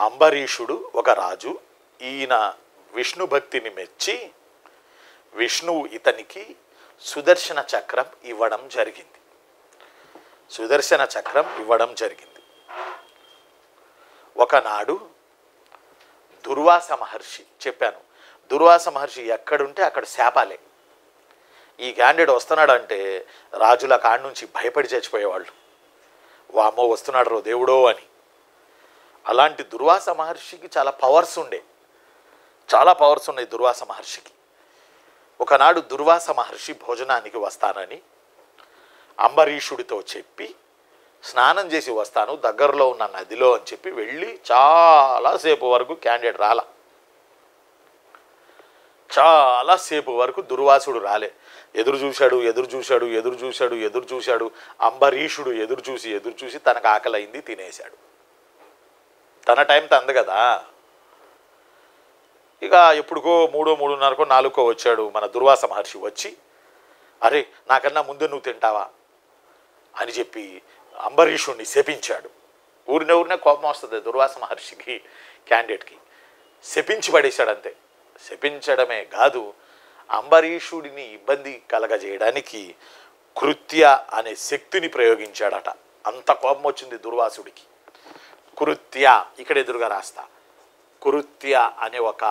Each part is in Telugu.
అంబరీషుడు ఒక రాజు. ఈయన విష్ణు భక్తిని మెచ్చి విష్ణువు ఇతనికి సుదర్శన చక్రం ఇవ్వడం జరిగింది. సుదర్శన చక్రం ఇవ్వడం జరిగింది. ఒకనాడు దుర్వాస మహర్షి, చెప్పాను దుర్వాస మహర్షి ఎక్కడుంటే అక్కడ శాపాలే. ఈ క్యాండిడేట్ వస్తున్నాడంటే రాజుల కాడి నుంచి భయపడి చచ్చిపోయేవాళ్ళు. వామో వస్తున్నాడు రో దేవుడో అని. అలాంటి దుర్వాస మహర్షికి చాలా పవర్స్ ఉన్నాయి దుర్వాస మహర్షికి. ఒకనాడు దుర్వాస మహర్షి భోజనానికి వస్తానని అంబరీషుడితో చెప్పి స్నానం చేసి వస్తాను దగ్గరలో ఉన్న నదిలో అని చెప్పి వెళ్ళి చాలాసేపు వరకు క్యాండిడేట్ చాలాసేపు వరకు దుర్వాసుడు రాలే. ఎదురు చూశాడు. అంబరీషుడు ఎదురు చూసి తనకు ఆకలైంది తినేశాడు. తన టైం తంది కదా. ఇక ఎప్పుడుకో 3:30కో 4కో వచ్చాడు మన దుర్వాస మహర్షి. వచ్చి అరే నాకన్నా ముందు నువ్వు తింటావా అని చెప్పి అంబరీషుడిని శపించాడు. ఊరినే కోపం వస్తుంది దుర్వాస మహర్షికి, క్యాండిడేట్కి. శపించి పడేశాడు అంతే. శపించడమే కాదు, అంబరీషుడిని ఇబ్బంది కలగజేయడానికి కృత్య అనే శక్తిని ప్రయోగించాడట. అంత కోపం వచ్చింది దుర్వాసుడికి. కృత్య ఇక్కడ ఎదురుగా రాస్తా. కృత్య అనే ఒక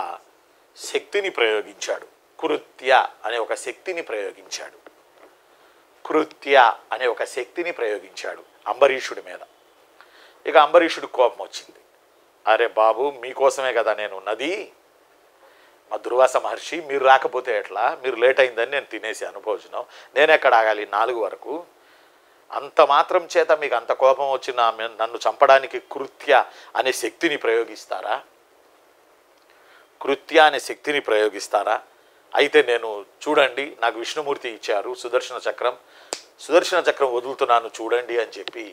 శక్తిని ప్రయోగించాడు. కృత్య అనే ఒక శక్తిని ప్రయోగించాడు అంబరీషుడి మీద. ఇక అంబరీషుడి కోపం వచ్చింది. అరే బాబు మీకోసమే కదా నేను ఉన్నది. మా దుర్వాస మహర్షి మీరు రాకపోతే ఎట్లా, మీరు లేట్ అయిందని నేను తినేసాను భోజనం, నేను ఎక్కడ ఆగాలి 4 వరకు. అంత మాత్రం చేత మీకు అంత కోపం వచ్చిన నన్ను చంపడానికి కృత్య అనే శక్తిని ప్రయోగిస్తారా? అయితే నేను చూడండి, నాకు విష్ణుమూర్తి ఇచ్చారు సుదర్శన చక్రం వదులుతున్నాను చూడండి అని చెప్పి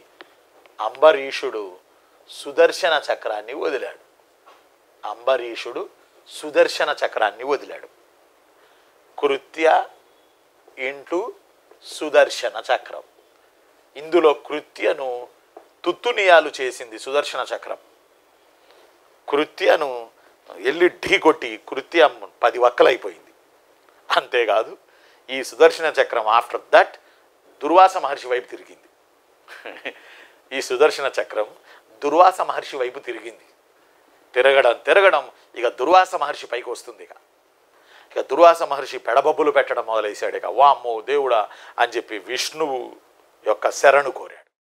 అంబరీషుడు సుదర్శన చక్రాన్ని వదిలాడు. కృత్య ఇంటూ సుదర్శన చక్రం. ఇందులో కృత్యను తుత్తునియాలు చేసింది సుదర్శన చక్రం. కృత్యను ఎల్లి ఢీ కొట్టి కృత్యం 10 వక్కలైపోయింది. అంతేకాదు ఈ సుదర్శన చక్రం ఆఫ్టర్ దట్ దుర్వాస మహర్షి వైపు తిరిగింది. ఈ సుదర్శన చక్రం దుర్వాస మహర్షి వైపు తిరిగింది. తిరగడం ఇక దుర్వాస మహర్షి పైకి వస్తుంది. ఇక దుర్వాస మహర్షి పెడబొబ్బులు పెట్టడం మొదలైశాడు. ఇక వామ్మో దేవుడా అని చెప్పి విష్ణువు యొక్క శరణు కోరాడు.